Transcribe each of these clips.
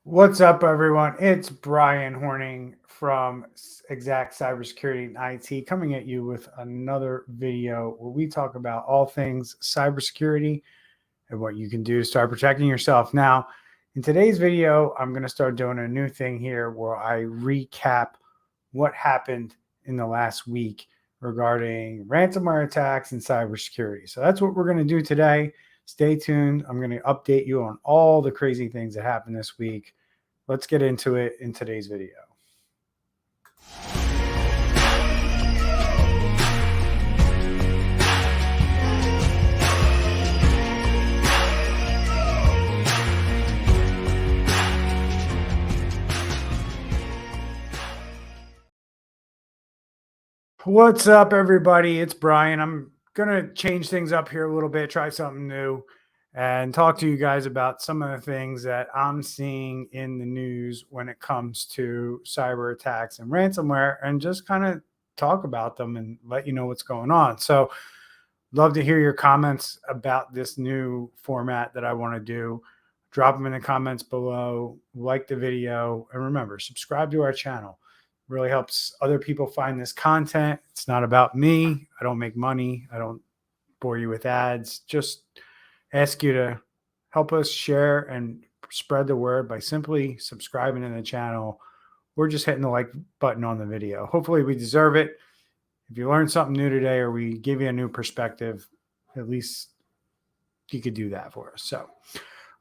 What's up, everyone? It's Brian Horning from Xact Cybersecurity I.T coming at you with another video where we talk about all things cybersecurity and what you can do to start protecting yourself. Now, in today's video, I'm going to start doing a new thing here where I recap what happened in the last week regarding ransomware attacks and cybersecurity. So that's what we're going to do today. Stay tuned. I'm going to update you on all the crazy things that happened this week. Let's get into it in today's video. What's up, everybody? It's Brian. I'm going to change things up here a little bit, try something new, and talk to you guys about some of the things that I'm seeing in the news when it comes to cyber attacks and ransomware, and just kind of talk about them and let you know what's going on. So, love to hear your comments about this new format that I want to do. Drop them in the comments below, like the video, and remember, subscribe to our channel. Really helps other people find this content. It's not about me. I don't make money. I don't bore you with ads. Just ask you to help us share and spread the word by simply subscribing to the channel or just hitting the like button on the video. Hopefully we deserve it. If you learned something new today or we give you a new perspective, at least you could do that for us. So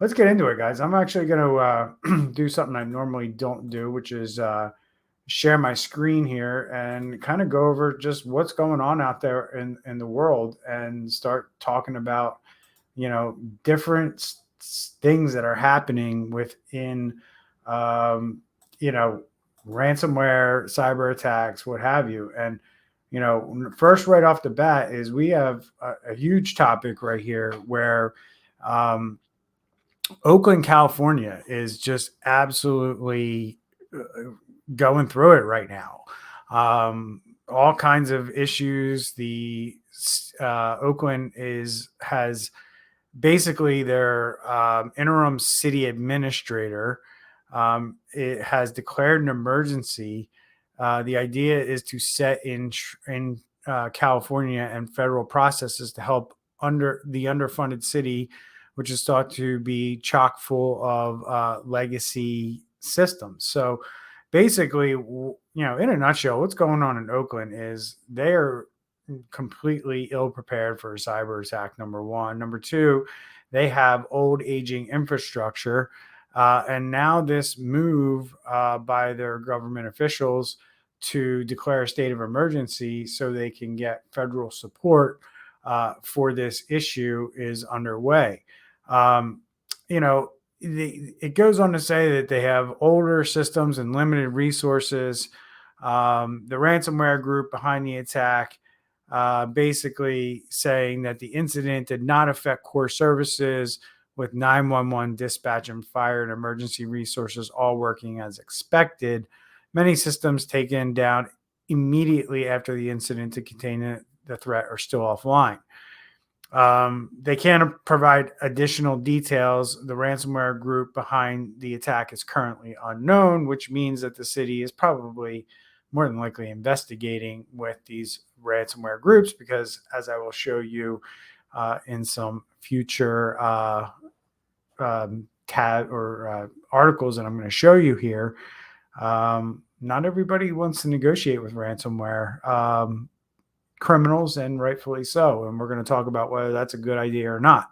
let's get into it, guys. I'm actually going to do something I normally don't do, which is share my screen here and kind of go over just what's going on out there in the world and start talking about, different things that are happening within, ransomware, cyber attacks, what have you. And, first right off the bat is we have a huge topic right here where Oakland, California is just absolutely going through it right now. All kinds of issues. The Oakland has basically their interim city administrator. It has declared an emergency. The idea is to set in California and federal processes to help the underfunded city, which is thought to be chock full of legacy systems. So basically, in a nutshell, what's going on in Oakland is they are completely ill prepared for a cyber attack. Number one. Number two, they have old aging infrastructure. And now this move by their government officials to declare a state of emergency so they can get federal support for this issue is underway. It goes on to say that they have older systems and limited resources. The ransomware group behind the attack basically saying that the incident did not affect core services, with 911 dispatch and fire and emergency resources all working as expected. Many systems taken down immediately after the incident to contain the threat are still offline. They can't provide additional details. The ransomware group behind the attack is currently unknown, which means that the city is probably more than likely investigating with these ransomware groups because, as I will show you in some future articles that I'm going to show you here, not everybody wants to negotiate with ransomware criminals, and rightfully so. And we're going to talk about whether that's a good idea or not.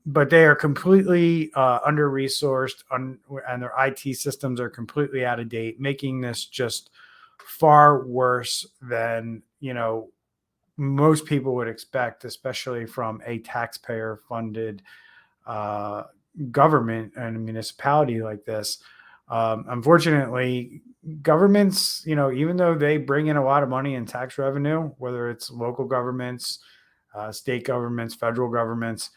But they are completely under-resourced, and their IT systems are completely out of date, making this just far worse than, most people would expect, especially from a taxpayer-funded government and a municipality like this. Unfortunately, governments, even though they bring in a lot of money in tax revenue, whether it's local governments, state governments, federal governments,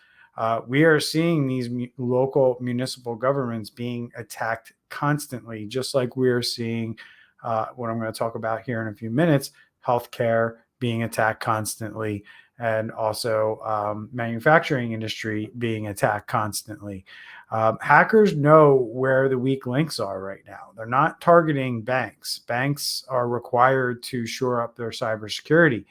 we are seeing these local municipal governments being attacked constantly, just like we are seeing what I'm going to talk about here in a few minutes, healthcare being attacked constantly, and also manufacturing industry being attacked constantly. Hackers know where the weak links are right now. They're not targeting banks. Banks are required to shore up their cybersecurity.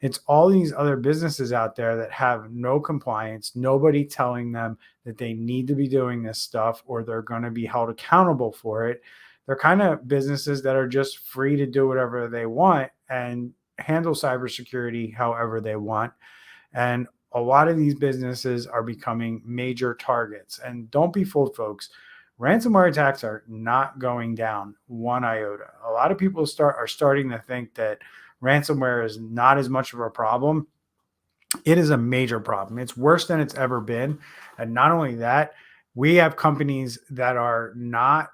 It's all these other businesses out there that have no compliance, nobody telling them that they need to be doing this stuff or they're going to be held accountable for it. They're kind of businesses that are just free to do whatever they want and handle cybersecurity however they want. And a lot of these businesses are becoming major targets. And don't be fooled, folks. Ransomware attacks are not going down one iota. A lot of people are starting to think that ransomware is not as much of a problem. It is a major problem. It's worse than it's ever been. And not only that, we have companies that are not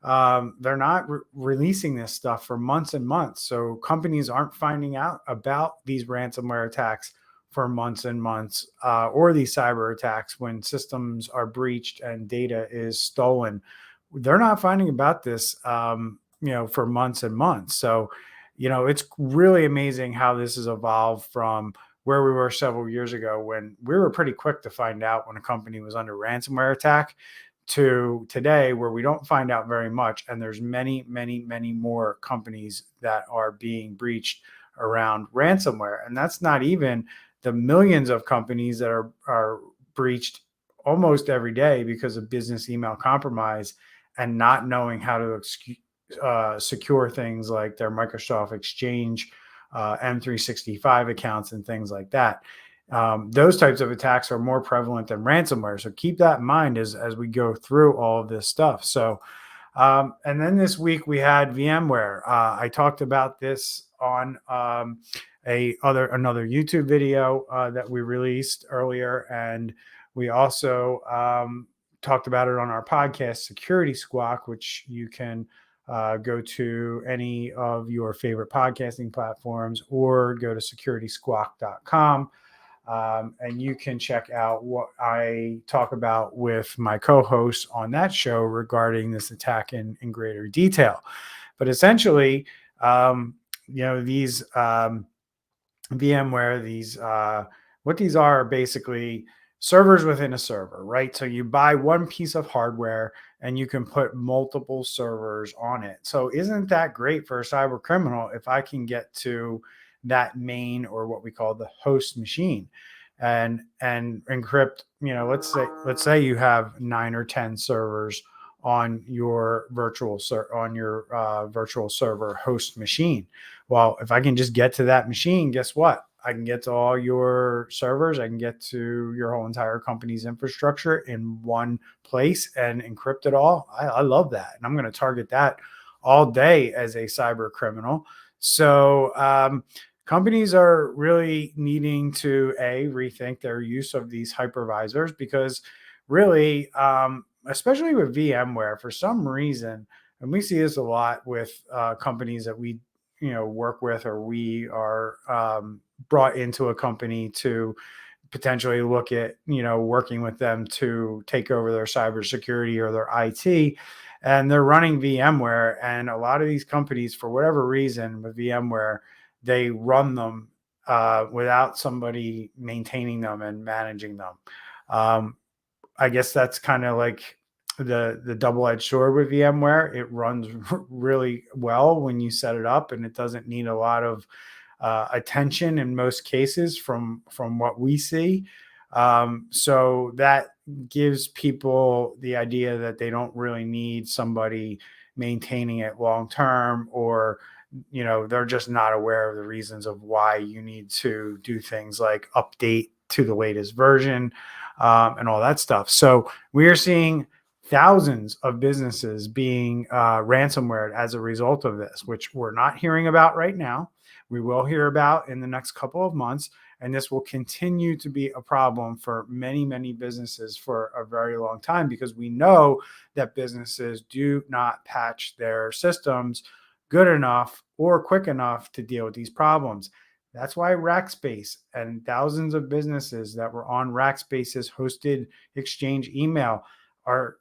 they're not releasing this stuff for months and months. So companies aren't finding out about these ransomware attacks for months and months, or these cyber attacks when systems are breached and data is stolen. They're not finding about this, for months and months. So, it's really amazing how this has evolved from where we were several years ago when we were pretty quick to find out when a company was under ransomware attack to today where we don't find out very much. And there's many, many, many more companies that are being breached around ransomware. And that's not even the millions of companies that are breached almost every day because of business email compromise and not knowing how to secure things like their Microsoft Exchange, M365 accounts and things like that. Those types of attacks are more prevalent than ransomware. So keep that in mind as we go through all of this stuff. So, and then this week we had VMware. I talked about this on another YouTube video that we released earlier, and we also talked about it on our podcast, Security Squawk, which you can go to any of your favorite podcasting platforms or go to securitysquawk.com. And you can check out what I talk about with my co-hosts on that show regarding this attack in greater detail. But essentially, these VMware, what these are basically servers within a server, right? So you buy one piece of hardware and you can put multiple servers on it. So isn't that great for a cyber criminal if I can get to that main, or what we call the host machine, and encrypt, let's say you have 9 or 10 servers on your virtual server host machine. Well, if I can just get to that machine, guess what? I can get to all your servers. I can get to your whole entire company's infrastructure in one place and encrypt it all. I love that. And I'm going to target that all day as a cyber criminal. So companies are really needing to rethink their use of these hypervisors, because really, especially with VMware, for some reason, and we see this a lot with companies that we work with, or we are brought into a company to potentially look at working with them to take over their cybersecurity or their IT, and they're running VMware. And a lot of these companies, for whatever reason, with VMware, they run them without somebody maintaining them and managing them. I guess that's kind of like the double-edged sword with VMware. It runs really well when you set it up, and it doesn't need a lot of attention in most cases from what we see. So that gives people the idea that they don't really need somebody maintaining it long term, or they're just not aware of the reasons of why you need to do things like update to the latest version, and all that stuff. So we are seeing thousands of businesses being ransomware as a result of this, which we're not hearing about right now. We will hear about in the next couple of months, and this will continue to be a problem for many, many businesses for a very long time, because we know that businesses do not patch their systems good enough or quick enough to deal with these problems. That's why Rackspace and thousands of businesses that were on Rackspace's hosted Exchange email are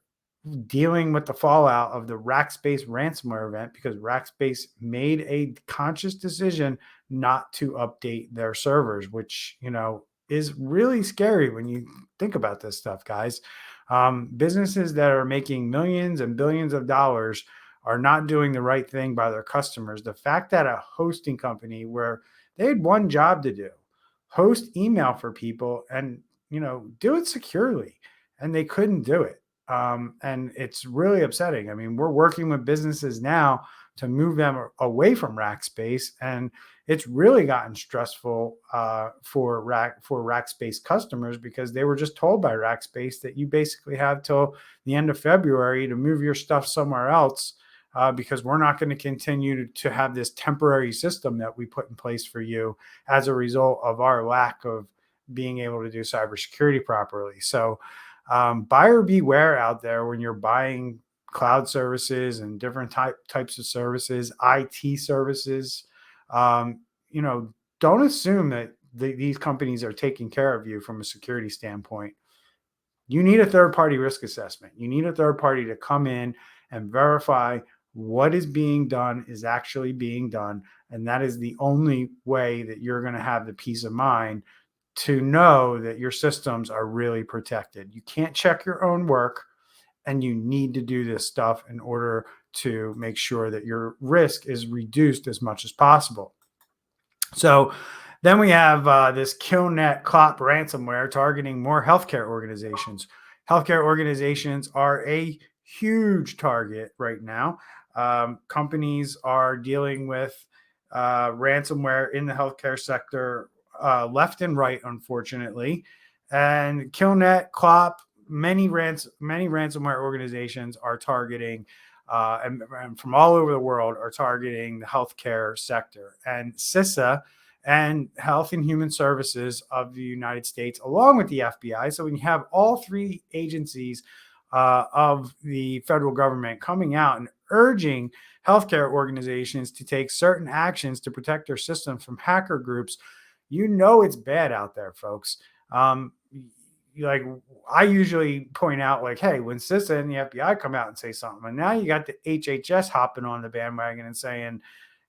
dealing with the fallout of the Rackspace ransomware event, because Rackspace made a conscious decision not to update their servers, which, is really scary when you think about this stuff, guys. Businesses that are making millions and billions of dollars are not doing the right thing by their customers. The fact that a hosting company where they had one job to do, host email for people and, do it securely, and they couldn't do it. And it's really upsetting. I mean, we're working with businesses now to move them away from Rackspace, and it's really gotten stressful for Rackspace customers because they were just told by Rackspace that you basically have till the end of February to move your stuff somewhere else, because we're not going to continue to have this temporary system that we put in place for you as a result of our lack of being able to do cybersecurity properly. So buyer beware out there when you're buying cloud services and different types of services, IT services. Um, don't assume that these companies are taking care of you from a security standpoint. You need a third party risk assessment. You need a third party to come in and verify what is being done is actually being done. And that is the only way that you're going to have the peace of mind to know that your systems are really protected. You can't check your own work, and you need to do this stuff in order to make sure that your risk is reduced as much as possible. So then we have this KillNet Clop ransomware targeting more healthcare organizations. Healthcare organizations are a huge target right now. Companies are dealing with ransomware in the healthcare sector left and right, unfortunately. And KillNet, Clop, many ransomware organizations are targeting, and from all over the world are targeting the healthcare sector. And CISA and Health and Human Services of the United States, along with the FBI. So when you have all three agencies of the federal government coming out and urging healthcare organizations to take certain actions to protect their systems from hacker groups, it's bad out there, folks. Like I usually point out, like, hey, when CISA and the FBI come out and say something, and now you got the HHS hopping on the bandwagon and saying,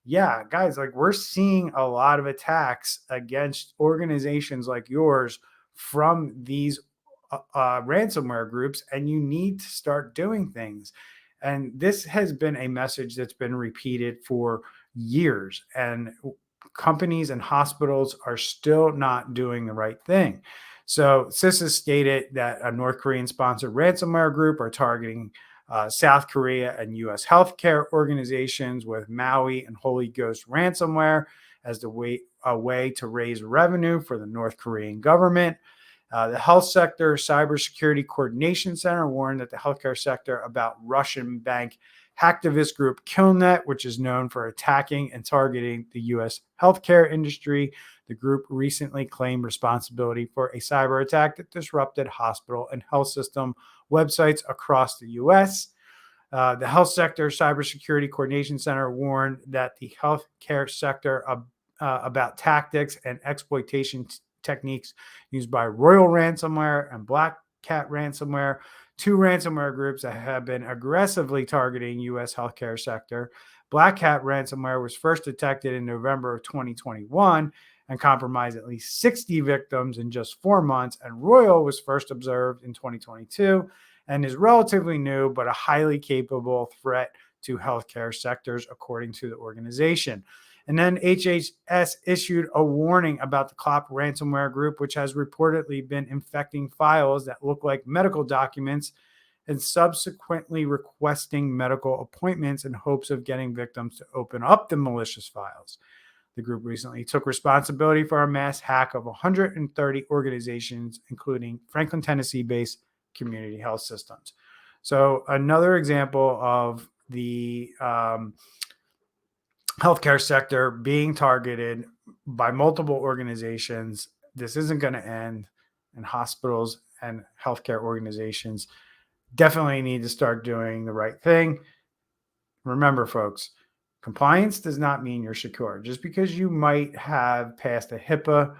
yeah, guys, like we're seeing a lot of attacks against organizations like yours from these ransomware groups, and you need to start doing things. And this has been a message that's been repeated for years, and companies and hospitals are still not doing the right thing. So CISA stated that a North Korean sponsored ransomware group are targeting South Korea and U.S. healthcare organizations with Maui and Holy Ghost ransomware as a way to raise revenue for the North Korean government. The Health Sector Cybersecurity Coordination Center warned that the healthcare sector about Russian bank hacktivist group KillNet, which is known for attacking and targeting the U.S. healthcare industry. The group recently claimed responsibility for a cyber attack that disrupted hospital and health system websites across the U.S. The Health Sector Cybersecurity Coordination Center warned that the healthcare sector about tactics and exploitation techniques used by Royal Ransomware and Black Cat Ransomware, two ransomware groups that have been aggressively targeting U.S. healthcare sector. Black Cat Ransomware was first detected in November of 2021 and compromised at least 60 victims in just 4 months. And Royal was first observed in 2022 and is relatively new, but a highly capable threat to healthcare sectors, according to the organization. And then HHS issued a warning about the Clop ransomware group, which has reportedly been infecting files that look like medical documents and subsequently requesting medical appointments in hopes of getting victims to open up the malicious files. The group recently took responsibility for a mass hack of 130 organizations, including Franklin, Tennessee-based community health systems. So another example of the healthcare sector being targeted by multiple organizations. This isn't going to end, and hospitals and healthcare organizations definitely need to start doing the right thing. Remember, folks, compliance does not mean you're secure. Just because you might have passed a HIPAA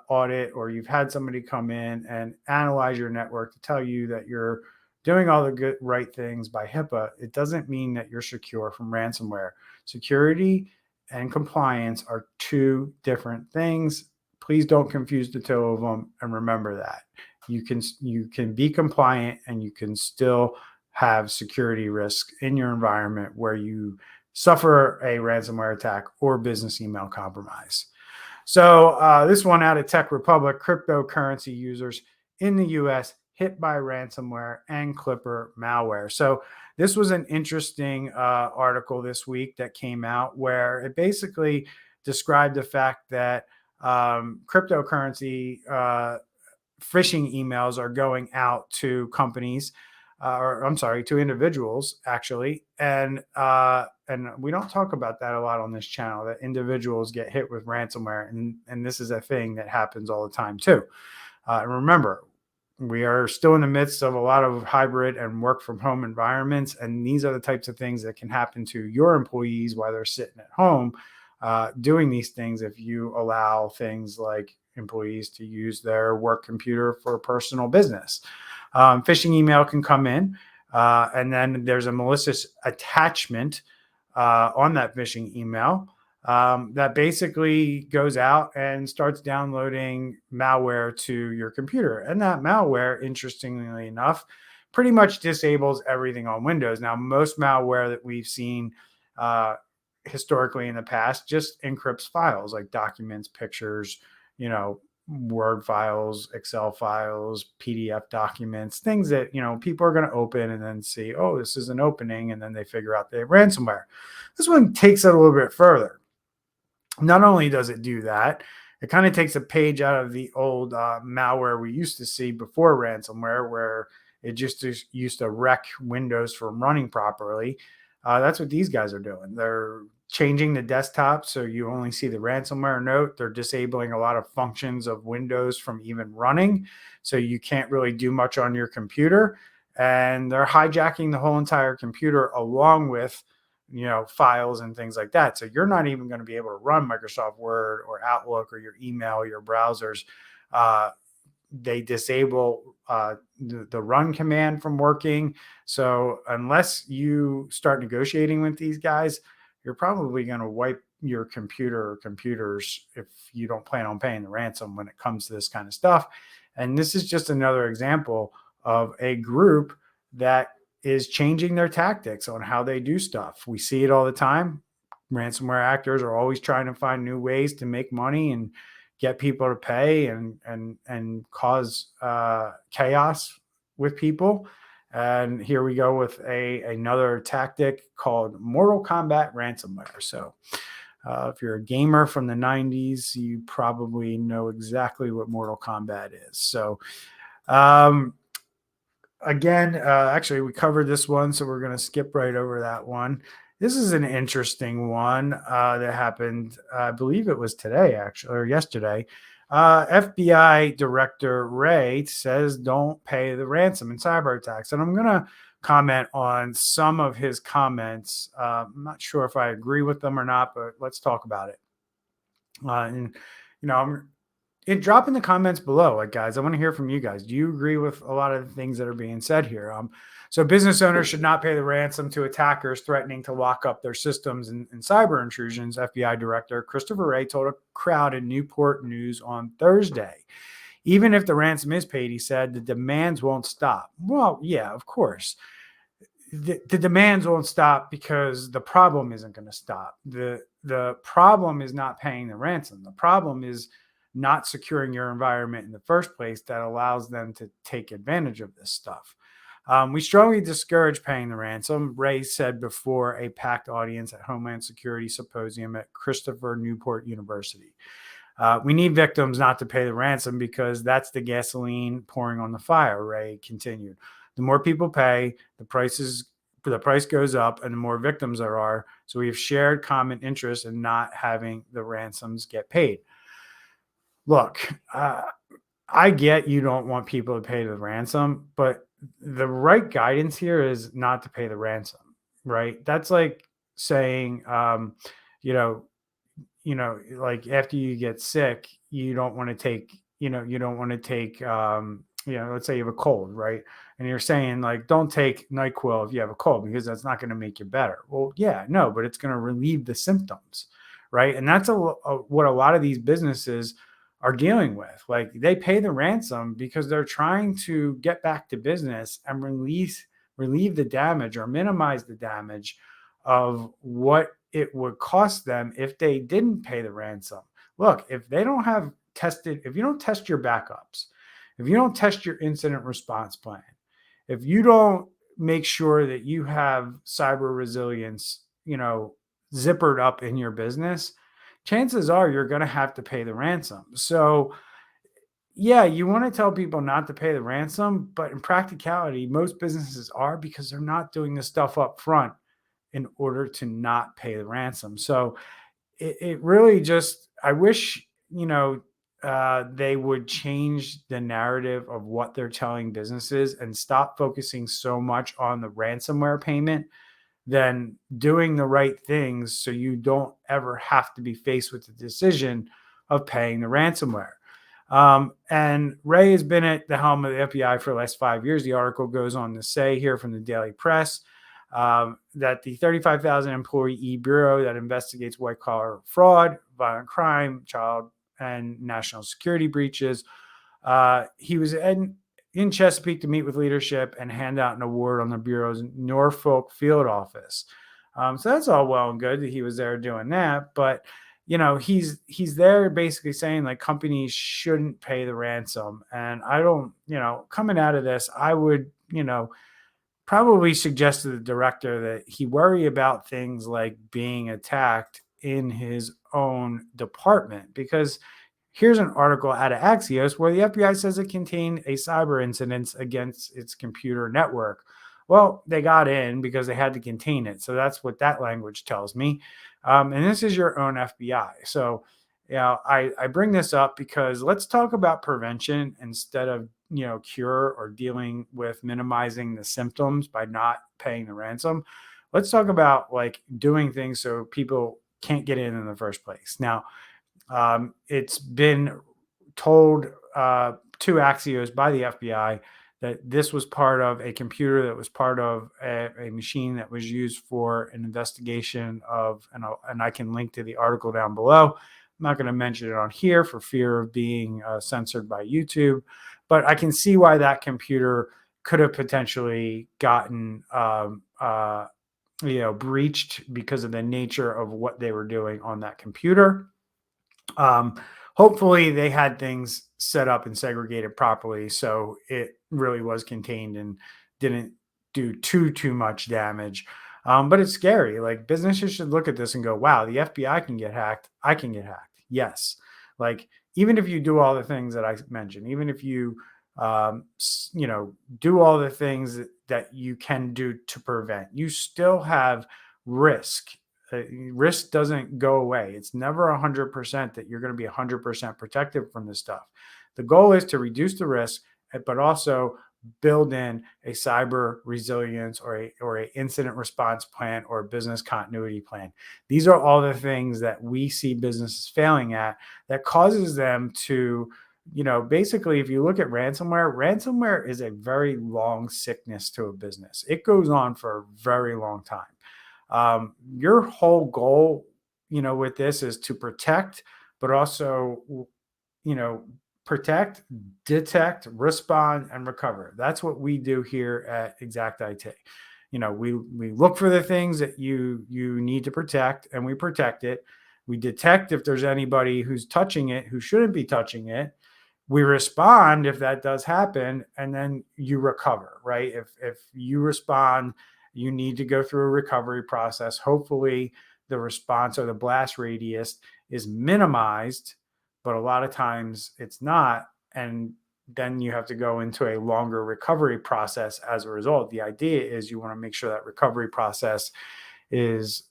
audit, or you've had somebody come in and analyze your network to tell you that you're doing all the right things by HIPAA, it doesn't mean that you're secure from ransomware. Security and compliance are two different things. Please don't confuse the two of them, and remember that. you can be compliant and you can still have security risk in your environment where you suffer a ransomware attack or business email compromise. So this one out of Tech Republic, cryptocurrency users in the US hit by ransomware and Clipper malware. So this was an interesting article this week that came out where it basically described the fact that cryptocurrency phishing emails are going out to companies, or I'm sorry, to individuals actually, and we don't talk about that a lot on this channel. That individuals get hit with ransomware, and this is a thing that happens all the time too. And remember, we are still in the midst of a lot of hybrid and work from home environments, and these are the types of things that can happen to your employees while they're sitting at home doing these things if you allow things like employees to use their work computer for personal business. Phishing email can come in, and then there's a malicious attachment on that phishing email that basically goes out and starts downloading malware to your computer. And that malware, interestingly enough, pretty much disables everything on Windows. Now, most malware that we've seen historically in the past just encrypts files like documents, pictures, Word files, Excel files, PDF documents, things that, people are going to open and then see, oh, this is an opening. And then they figure out they have ransomware. This one takes it a little bit further. Not only does it do that, it kind of takes a page out of the old malware we used to see before ransomware, where it just used to wreck Windows from running properly. That's what these guys are doing. They're changing the desktop so you only see the ransomware note. They're disabling a lot of functions of Windows from even running, so you can't really do much on your computer. And they're hijacking the whole entire computer along with files and things like that. So you're not even going to be able to run Microsoft Word or Outlook or your email, your browsers. They disable the run command from working. So unless you start negotiating with these guys, you're probably going to wipe your computer or computers if you don't plan on paying the ransom when it comes to this kind of stuff. And this is just another example of a group that is changing their tactics on how they do stuff. We see it all the time. Ransomware actors are always trying to find new ways to make money and get people to pay and cause chaos with people. And here we go with another tactic called Mortal Kombat ransomware. So if you're a gamer from the 90s, you probably know exactly what Mortal Kombat is. So again, actually, we covered this one, so we're going to skip right over that one. This is an interesting one that happened, I believe it was today, actually, or yesterday. FBI Director Wray says don't pay the ransom in cyber attacks. And I'm going to comment on some of his comments. I'm not sure if I agree with them or not, but let's talk about it. Drop in the comments below, guys. I want to hear from you guys. Do you agree with a lot of the things that are being said here? So business owners should not pay the ransom to attackers threatening to lock up their systems in cyber intrusions, FBI Director Christopher Wray told a crowd in Newport News on Thursday. Even if the ransom is paid, he said, the demands won't stop. Well, yeah, of course. The demands won't stop because the problem isn't going to stop. The problem is not paying the ransom. The problem is not securing your environment in the first place that allows them to take advantage of this stuff. We strongly discourage paying the ransom, Wray said before a packed audience at Homeland Security Symposium at Christopher Newport University. We need victims not to pay the ransom because that's the gasoline pouring on the fire, Wray continued. The more people pay, the price goes up and the more victims there are. So we have shared common interest in not having the ransoms get paid. Look, I get you don't want people to pay the ransom, but the right guidance here is not to pay the ransom, right? That's like saying, like after you get sick, you don't want to take, let's say you have a cold, right? And you're saying like, don't take NyQuil if you have a cold because that's not going to make you better. Well, yeah, no, but it's going to relieve the symptoms, right? And that's what a lot of these businesses are dealing with. Like, they pay the ransom because they're trying to get back to business and relieve the damage or minimize the damage of what it would cost them if they didn't pay the ransom. Look, if they don't have tested, if you don't test your backups, if you don't test your incident response plan, if you don't make sure that you have cyber resilience, zippered up in your business, chances are you're going to have to pay the ransom. So, yeah, you want to tell people not to pay the ransom, but in practicality, most businesses are, because they're not doing this stuff up front in order to not pay the ransom. So it really just, I wish, they would change the narrative of what they're telling businesses and stop focusing so much on the ransomware payment than doing the right things so you don't ever have to be faced with the decision of paying the ransomware. And Wray has been at the helm of the FBI for the last 5 years. The article goes on to say here from the Daily Press that the 35,000 employee bureau that investigates white collar fraud, violent crime, child and national security breaches, he was in Chesapeake to meet with leadership and hand out an award on the bureau's Norfolk field office. So that's all well and good that he was there doing that, but he's there basically saying, like, companies shouldn't pay the ransom. And I don't, coming out of this, I would, probably suggest to the director that he worry about things like being attacked in his own department, because here's an article out of Axios where the FBI says it contained a cyber incident against its computer network. Well, they got in because they had to contain it. So that's what that language tells me. And this is your own FBI. So, I bring this up because let's talk about prevention instead of, cure or dealing with minimizing the symptoms by not paying the ransom. Let's talk about, like, doing things so people can't get in the first place. Now, it's been told to Axios by the FBI that this was part of a computer that was part of a machine that was used for an investigation of, and I can link to the article down below. I'm not going to mention it on here for fear of being censored by YouTube, but I can see why that computer could have potentially gotten breached because of the nature of what they were doing on that computer. Hopefully they had things set up and segregated properly, so it really was contained and didn't do too much damage. But it's scary. Like, businesses should look at this and go, wow, the FBI can get hacked. I can get hacked. Yes. Like, even if you do all the things that I mentioned, even if you, do all the things that you can do to prevent, you still have risk. Risk doesn't go away. It's never 100% that you're going to be 100% protected from this stuff. The goal is to reduce the risk, but also build in a cyber resilience or a incident response plan or a business continuity plan. These are all the things that we see businesses failing at that causes them to, basically, if you look at ransomware is a very long sickness to a business. It goes on for a very long time. Your whole goal, with this is to protect, but also, protect, detect, respond, and recover. That's what we do here at Xact IT. We look for the things that you need to protect, and we protect it. We detect if there's anybody who's touching it who shouldn't be touching it. We respond if that does happen, and then you recover, right? If you respond, you need to go through a recovery process. Hopefully the response or the blast radius is minimized, but a lot of times it's not. And then you have to go into a longer recovery process as a result. The idea is you want to make sure that recovery process is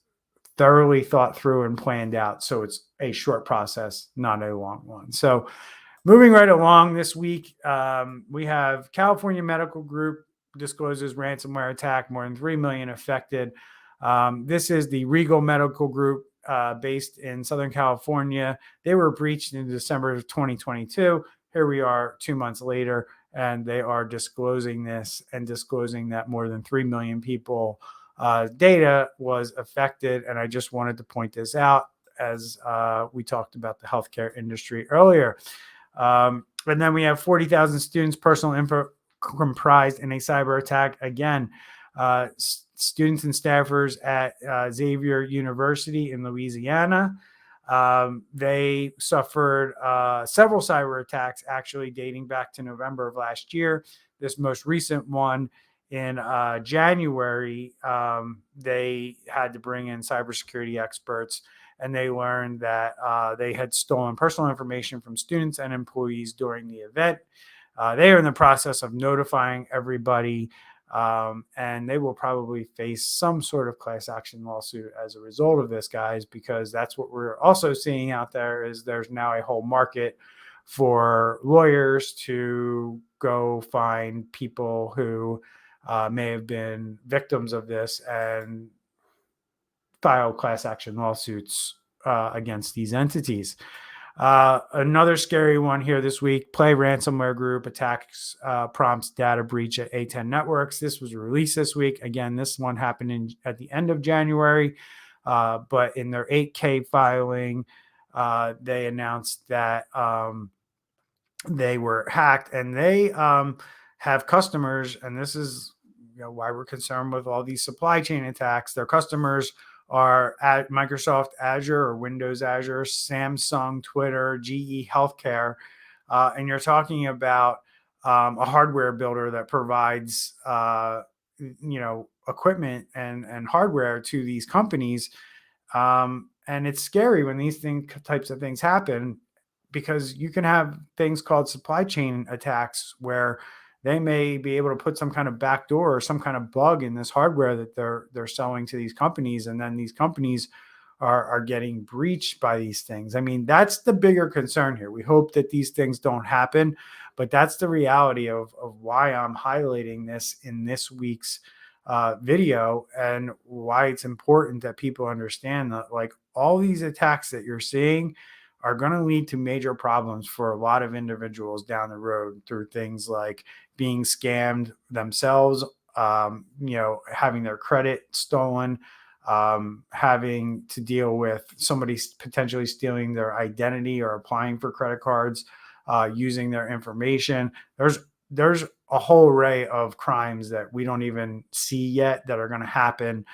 thoroughly thought through and planned out. So it's a short process, not a long one. So moving right along this week, we have California Medical Group discloses ransomware attack, more than 3 million affected. This is the Regal Medical Group based in Southern California. They were breached in December of 2022. Here we are 2 months later, and they are disclosing this and disclosing that more than 3 million people data was affected. And I just wanted to point this out. as we talked about the healthcare industry earlier. And then we have 40,000 students' personal info comprised in a cyber attack. Again, students and staffers at Xavier University in Louisiana. They suffered several cyber attacks, actually dating back to November of last year. This most recent one in January, they had to bring in cybersecurity experts, and they learned that they had stolen personal information from students and employees during the event. They are in the process of notifying everybody, and they will probably face some sort of class action lawsuit as a result of this, guys, because that's what we're also seeing out there. Is there's now a whole market for lawyers to go find people who may have been victims of this and file class action lawsuits against these entities. Another scary one here this week: Play ransomware group attacks prompts data breach at A10 Networks. This was released this week. Again, this one happened at the end of January, but in their 8K filing, they announced that they were hacked, and they have customers, and this is why we're concerned with all these supply chain attacks. Their customers are at Microsoft Azure or Windows Azure, Samsung, Twitter, GE Healthcare, and you're talking about a hardware builder that provides equipment and hardware to these companies, and it's scary when these types of things happen, because you can have things called supply chain attacks where they may be able to put some kind of backdoor or some kind of bug in this hardware that they're selling to these companies, and then these companies are getting breached by these things. I mean, that's the bigger concern here. We hope that these things don't happen, but that's the reality of why I'm highlighting this in this week's video, and why it's important that people understand that, like, all these attacks that you're seeing are going to lead to major problems for a lot of individuals down the road, through things like being scammed themselves, having their credit stolen, having to deal with somebody potentially stealing their identity or applying for credit cards, using their information. There's a whole array of crimes that we don't even see yet that are going to happen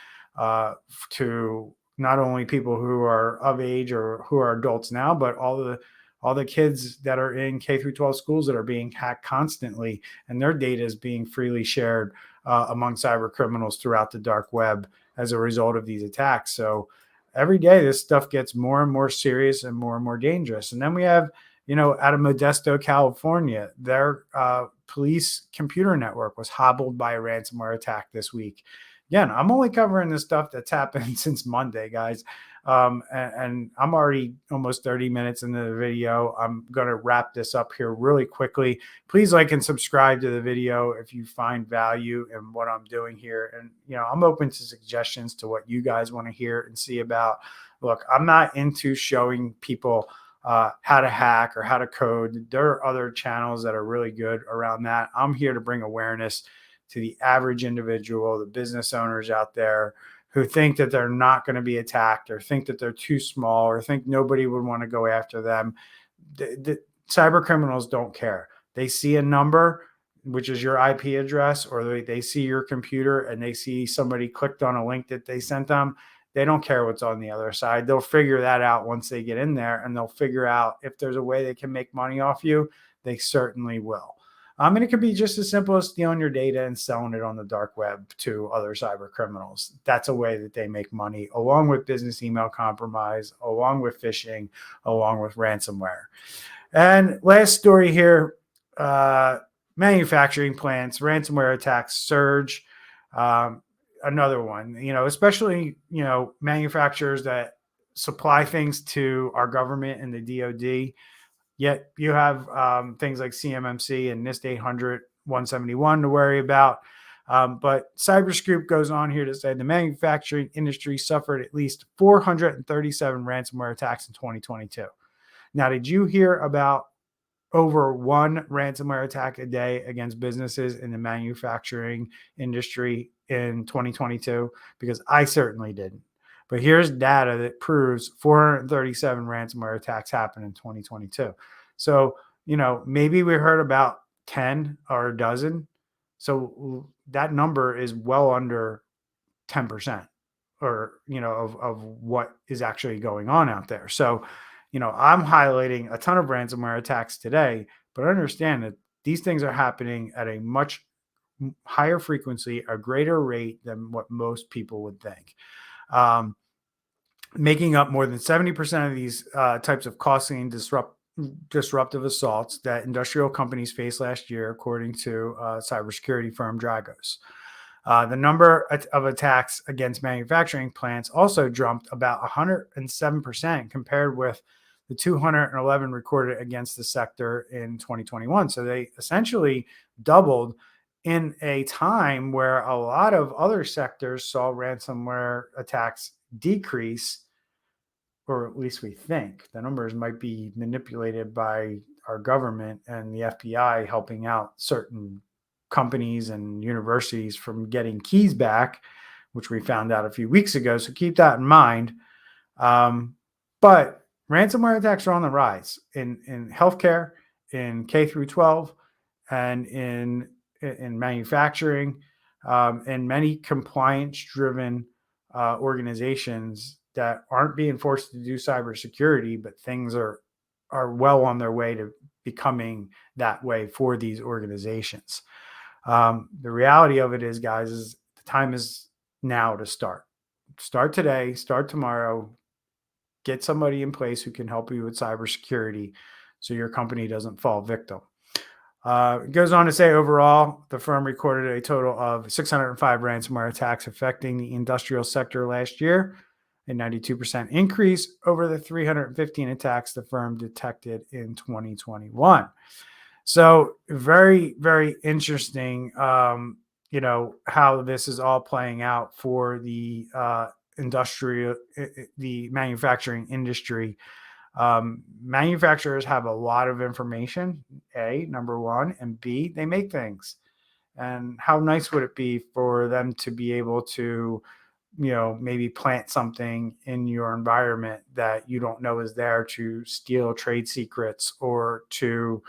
to not only people who are of age or who are adults now, but all the kids that are in K through 12 schools that are being hacked constantly, and their data is being freely shared among cyber criminals throughout the dark web as a result of these attacks. So every day this stuff gets more and more serious and more dangerous. And then we have, out of Modesto, California, their police computer network was hobbled by a ransomware attack this week. Again, I'm only covering the stuff that's happened since Monday, guys. And I'm already almost 30 minutes into the video. I'm going to wrap this up here really quickly. Please like and subscribe to the video if you find value in what I'm doing here. And, I'm open to suggestions to what you guys want to hear and see about. Look, I'm not into showing people how to hack or how to code. There are other channels that are really good around that. I'm here to bring awareness to the average individual, the business owners out there who think that they're not going to be attacked, or think that they're too small, or think nobody would want to go after them. The cyber criminals don't care. They see a number, which is your IP address, or they see your computer and they see somebody clicked on a link that they sent them. They don't care what's on the other side. They'll figure that out once they get in there, and they'll figure out if there's a way they can make money off you. They certainly will. And it could be just as simple as stealing your data and selling it on the dark web to other cyber criminals. That's a way that they make money, along with business email compromise, along with phishing, along with ransomware. And last story here, manufacturing plants, ransomware attacks surge. Another one, especially, manufacturers that supply things to our government and the DoD. Yet you have things like CMMC and NIST 800-171 to worry about. But Cyberscoop goes on here to say the manufacturing industry suffered at least 437 ransomware attacks in 2022. Now, did you hear about over one ransomware attack a day against businesses in the manufacturing industry in 2022? Because I certainly didn't. But here's data that proves 437 ransomware attacks happened in 2022. So, maybe we heard about 10 or a dozen. So that number is well under 10% or, of what is actually going on out there. So, I'm highlighting a ton of ransomware attacks today, but understand that these things are happening at a much higher frequency, a greater rate than what most people would think. Making up more than 70% of these types of costly and disruptive assaults that industrial companies faced last year, according to cybersecurity firm Dragos. The number of attacks against manufacturing plants also jumped about 107% compared with the 211 recorded against the sector in 2021. So they essentially doubled in a time where a lot of other sectors saw ransomware attacks decrease, or at least we think. The numbers might be manipulated by our government and the FBI helping out certain companies and universities from getting keys back, which we found out a few weeks ago. So keep that in mind. But ransomware attacks are on the rise in healthcare, in K through 12, and in manufacturing, and many compliance-driven organizations that aren't being forced to do cybersecurity, but things are well on their way to becoming that way for these organizations. The reality of it is, guys, is the time is now to start. Start today, start tomorrow. Get somebody in place who can help you with cybersecurity so your company doesn't fall victim. It goes on to say, overall, the firm recorded a total of 605 ransomware attacks affecting the industrial sector last year, a 92% increase over the 315 attacks the firm detected in 2021. So very, very interesting, how this is all playing out for the the manufacturing industry. Manufacturers have a lot of information, number one, and B, they make things. And how nice would it be for them to be able to, maybe plant something in your environment that you don't know is there to steal trade secrets or to,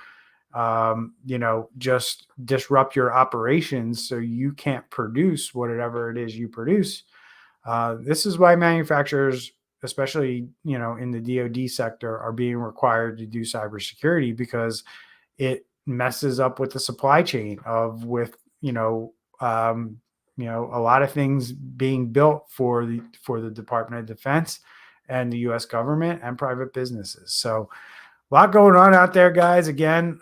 just disrupt your operations so you can't produce whatever it is you produce. This is why manufacturers, especially, in the DoD sector, are being required to do cybersecurity, because it messes up with the supply chain a lot of things being built for the Department of Defense and the U.S. government and private businesses. So a lot going on out there, guys. Again,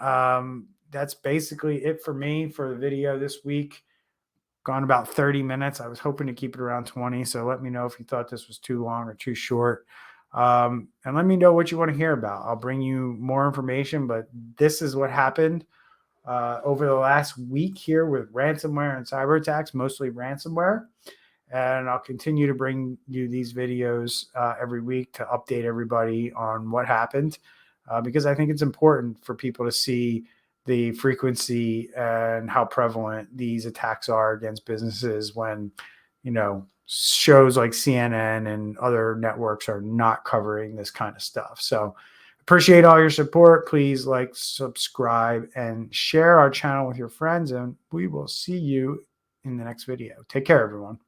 that's basically it for me for the video this week. Gone about 30 minutes. I was hoping to keep it around 20. So let me know if you thought this was too long or too short. And let me know what you want to hear about. I'll bring you more information, but this is what happened over the last week here with ransomware and cyber attacks, mostly ransomware. And I'll continue to bring you these videos every week to update everybody on what happened, because I think it's important for people to see the frequency and how prevalent these attacks are against businesses when, shows like CNN and other networks are not covering this kind of stuff. So appreciate all your support. Please like, subscribe, and share our channel with your friends, and we will see you in the next video. Take care, everyone.